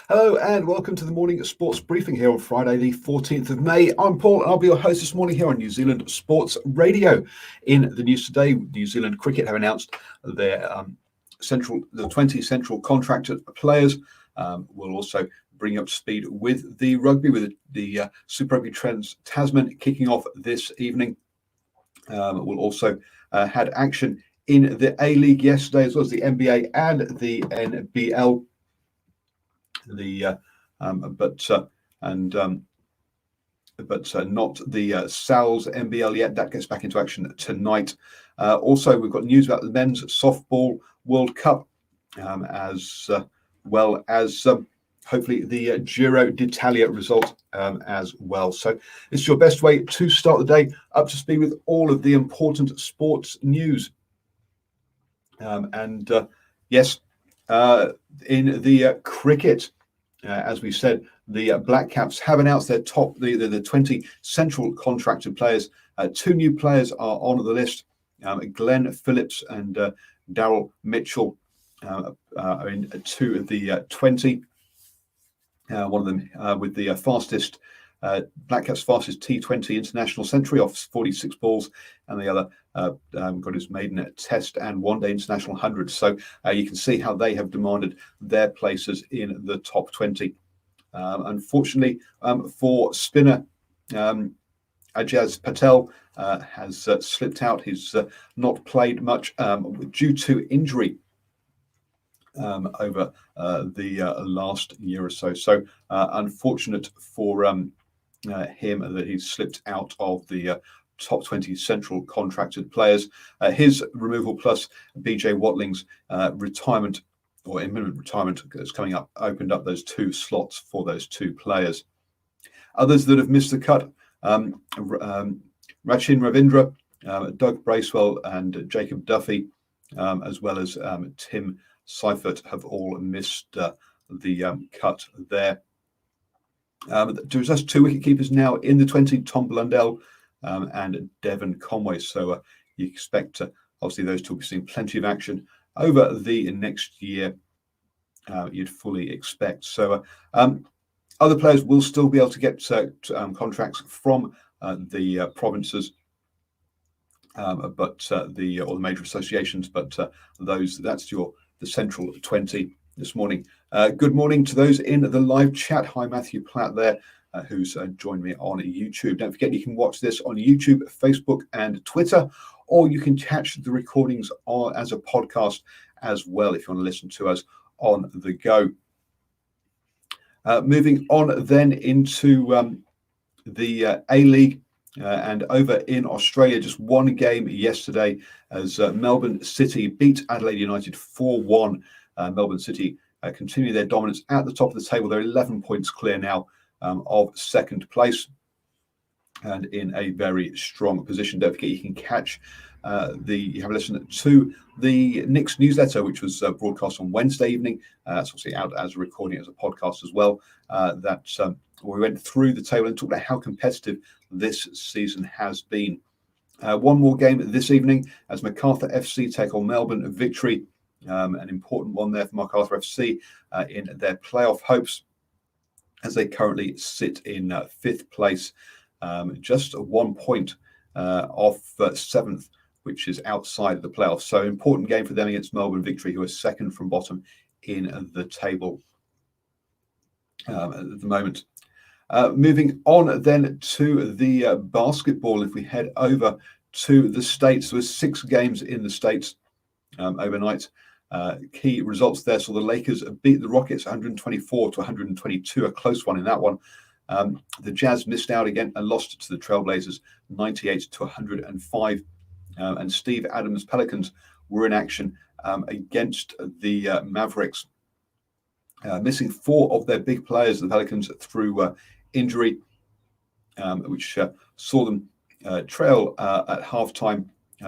Hello and welcome to the morning sports briefing here on Friday, the 14th of May. I'm Paul and I'll be your host this morning here on New Zealand Sports Radio. In the news today, New Zealand Cricket have announced their the 20 central contracted players will also bring up to speed with the rugby, with the Super Rugby Tasman kicking off this evening. We'll also had action in the A-League yesterday, as well as the NBA and the NBL. But not the Sal's NBL yet. That gets back into action tonight. Also, we've got news about the men's softball World Cup, as well as hopefully the Giro d'Italia result as well. So it's your best way to start the day, up to speed with all of the important sports news. Yes, in the cricket, as we said, the Black Caps have announced their the 20 central contracted players. Two new players are on the list. Glenn Phillips and Daryl Mitchell are in two of the 20. One of them with the fastest Black Caps' fastest T20 international century off 46 balls, and the other got his maiden test and one-day international 100. So you can see how they have demanded their places in the top 20. Unfortunately for spinner Ajaz Patel has slipped out. He's not played much due to injury over the last year or so. So unfortunate for him that he's slipped out of the top 20 central contracted players. His removal plus BJ Watling's retirement or imminent retirement is coming up, opened up those two slots for those two players. Others that have missed the cut, Rachin Ravindra, Doug Bracewell and Jacob Duffy, as well as Tim Seifert, have all missed the cut there. There's just two wicketkeepers now in the 20, Tom Blundell and Devon Conway. So you expect, obviously, those two will be seeing plenty of action over the next year, you'd fully expect. So other players will still be able to get contracts from the provinces, or the major associations, but that's the central 20 this morning. Good morning to those in the live chat. Hi, Matthew Platt there, who's joined me on YouTube. Don't forget you can watch this on YouTube, Facebook and Twitter, or you can catch the recordings as a podcast as well if you want to listen to us on the go. Moving on then into the A-League and over in Australia, just one game yesterday as Melbourne City beat Adelaide United 4-1. Melbourne City continue their dominance at the top of the table. They're 11 points clear now of second place, and in a very strong position. Don't forget you can catch you have a listen to the Knicks newsletter, which was broadcast on Wednesday evening. It's obviously out as a recording, as a podcast as well. We went through the table and talked about how competitive this season has been. One more game this evening as Macarthur FC take on Melbourne Victory. An important one there for Macarthur FC in their playoff hopes, as they currently sit in fifth place, just 1 point off seventh, which is outside of the playoffs. So important game for them against Melbourne Victory, who are second from bottom in the table at the moment. Moving on then to the basketball, if we head over to the States, there were 6 games in the States overnight. Key results there. So the Lakers beat the Rockets 124-122, a close one in that one. The Jazz missed out again and lost to the Trailblazers 98-105. And Steve Adams' Pelicans were in action against the Mavericks, missing 4 of their big players, the Pelicans, through injury, which saw them trail at halftime.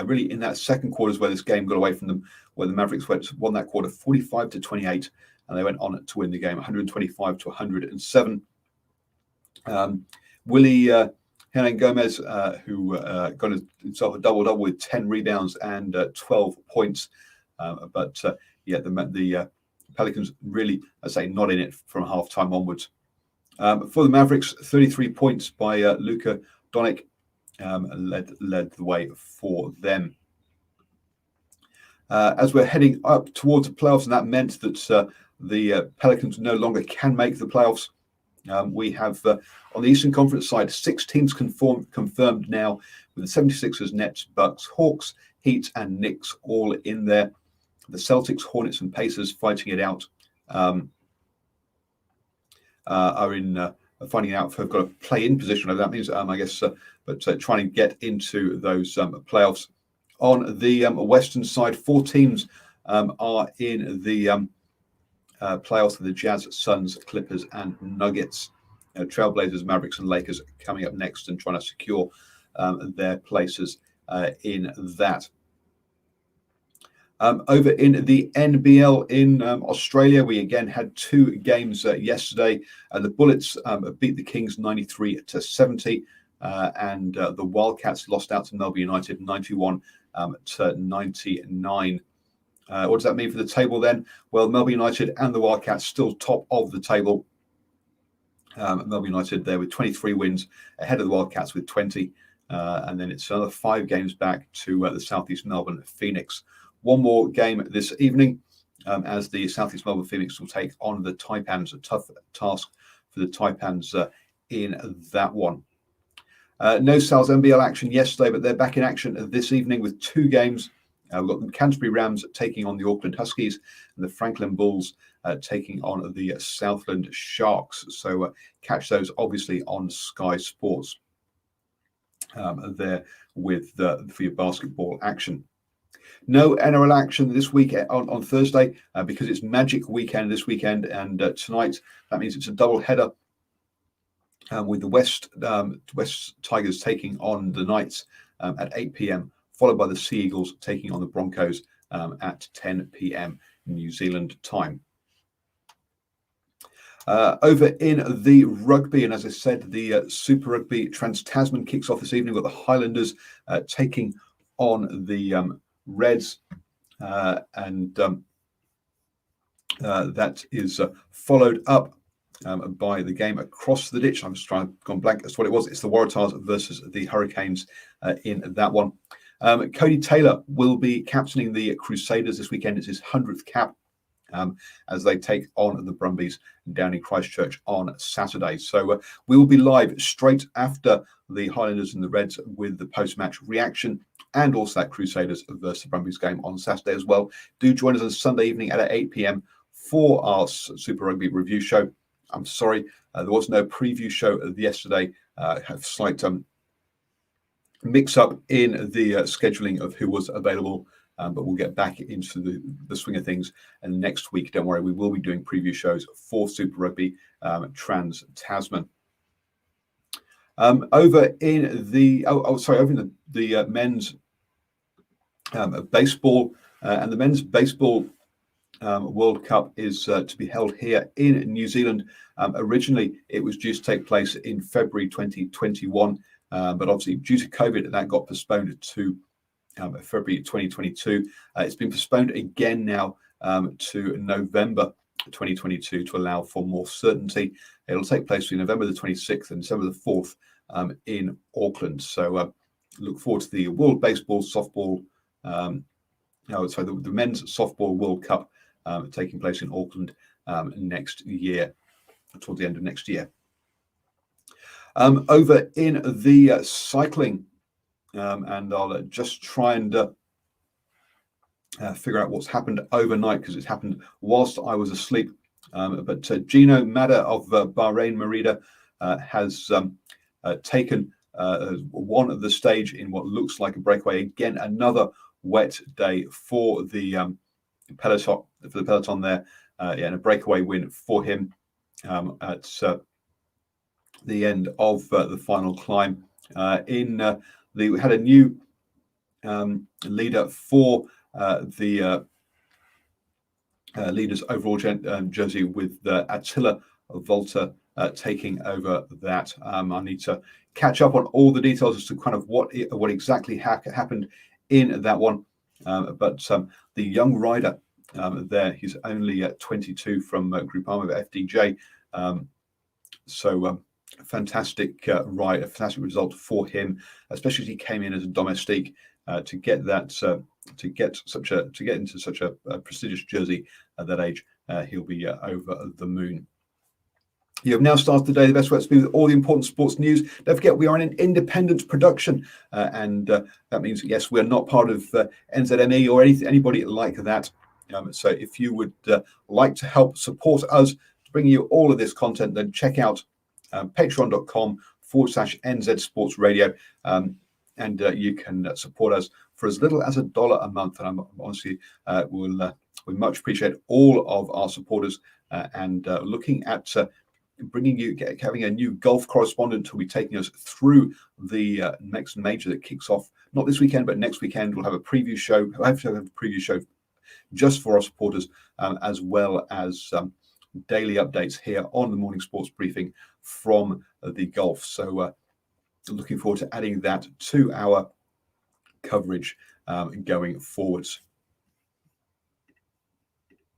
Really in that second quarter is where this game got away from them, where the Mavericks won that quarter 45-28, and they went on to win the game 125-107. Willie Hernan Gomez, who got himself a double-double with 10 rebounds and 12 points. The Pelicans really, I say, not in it from halftime onwards. For the Mavericks, 33 points by Luka Doncic led the way for them. As we're heading up towards the playoffs, and that meant that the Pelicans no longer can make the playoffs. We have, on the Eastern Conference side, 6 teams confirmed now, with the 76ers, Nets, Bucks, Hawks, Heat, and Knicks all in there. The Celtics, Hornets, and Pacers fighting it out are in finding out if they've got a play-in position. That means, I guess, but trying to get into those playoffs. On the Western side, 4 teams are in the playoffs: the Jazz, Suns, Clippers, and Nuggets. Trailblazers, Mavericks, and Lakers coming up next and trying to secure their places in that. Over in the NBL in Australia, we again had 2 games yesterday. The Bullets beat the Kings 93-70, and the Wildcats lost out to Melbourne United 91-99. What does that mean for the table then? Well, Melbourne United and the Wildcats still top of the table. Melbourne United there with 23 wins, ahead of the Wildcats with 20. And then it's another 5 games back to the Southeast Melbourne Phoenix. One more game this evening as the Southeast Melbourne Phoenix will take on the Taipans. A tough task for the Taipans in that one. No Sal's NBL action yesterday, but they're back in action this evening with 2 games. We've got the Canterbury Rams taking on the Auckland Huskies and the Franklin Bulls taking on the Southland Sharks. So catch those obviously on Sky Sports there with for your basketball action. No NRL action this week on Thursday because it's Magic Weekend this weekend, and tonight that means it's a double header with the West Tigers taking on the Knights at 8 p.m, followed by the Sea Eagles taking on the Broncos at 10 p.m. New Zealand time. Over in the rugby, and as I said, the Super Rugby Trans-Tasman kicks off this evening. We've got the Highlanders taking on the Reds, and that is followed up by the game across the ditch. I'm just gone blank as to what it was. It's the Waratahs versus the Hurricanes in that one. Cody Taylor will be captaining the Crusaders this weekend. It's his 100th cap as they take on the Brumbies down in Christchurch on Saturday. So we will be live straight after the Highlanders and the Reds with the post-match reaction, and also that Crusaders versus the Brumbies game on Saturday as well. Do join us on Sunday evening at 8 p.m. for our Super Rugby review show. I'm sorry, there was no preview show yesterday. Have slight mix up in the scheduling of who was available, but we'll get back into the swing of things. And next week, don't worry, we will be doing preview shows for Super Rugby Trans-Tasman. Over in the men's baseball, and the men's baseball World Cup is to be held here in New Zealand. Originally, it was due to take place in February 2021, but obviously due to COVID, that got postponed to February 2022. It's been postponed again now to November 2022 to allow for more certainty. It'll take place between November the 26th and December the 4th in Auckland. So look forward to the World Baseball Softball, the Men's Softball World Cup taking place in Auckland next year, towards the end of next year. Over in the cycling, and I'll just try and figure out what's happened overnight because it's happened whilst I was asleep. But Gino Mada of Bahrain Merida has taken won the stage in what looks like a breakaway. Again, another wet day for the peloton there. And a breakaway win for him at the end of the final climb. We had a new leader for the leaders overall jersey with Attila Volta taking over that. I need to catch up on all the details as to kind of what exactly happened in that one. But the young rider there. He's only at 22 from Groupama of FDJ. Fantastic ride, a fantastic result for him, especially as he came in as a domestique to get that to get into such a prestigious jersey at that age. He'll be over the moon. You have now started the day the best way to speak with all the important sports news. Don't forget, we are an independent production, and that means, yes, we're not part of NZME or anybody like that. So if you would like to help support us to bring you all of this content, then check out patreon.com/NZ Sports Radio, and you can support us for as little as $1 a month. And I'm honestly we much appreciate all of our supporters, and looking at bringing you, having a new golf correspondent who'll be taking us through the next major that kicks off not this weekend but next weekend. We'll have a preview show. We'll have to have a preview show just for our supporters, as well as daily updates here on the morning sports briefing from the golf. So looking forward to adding that to our coverage going forwards.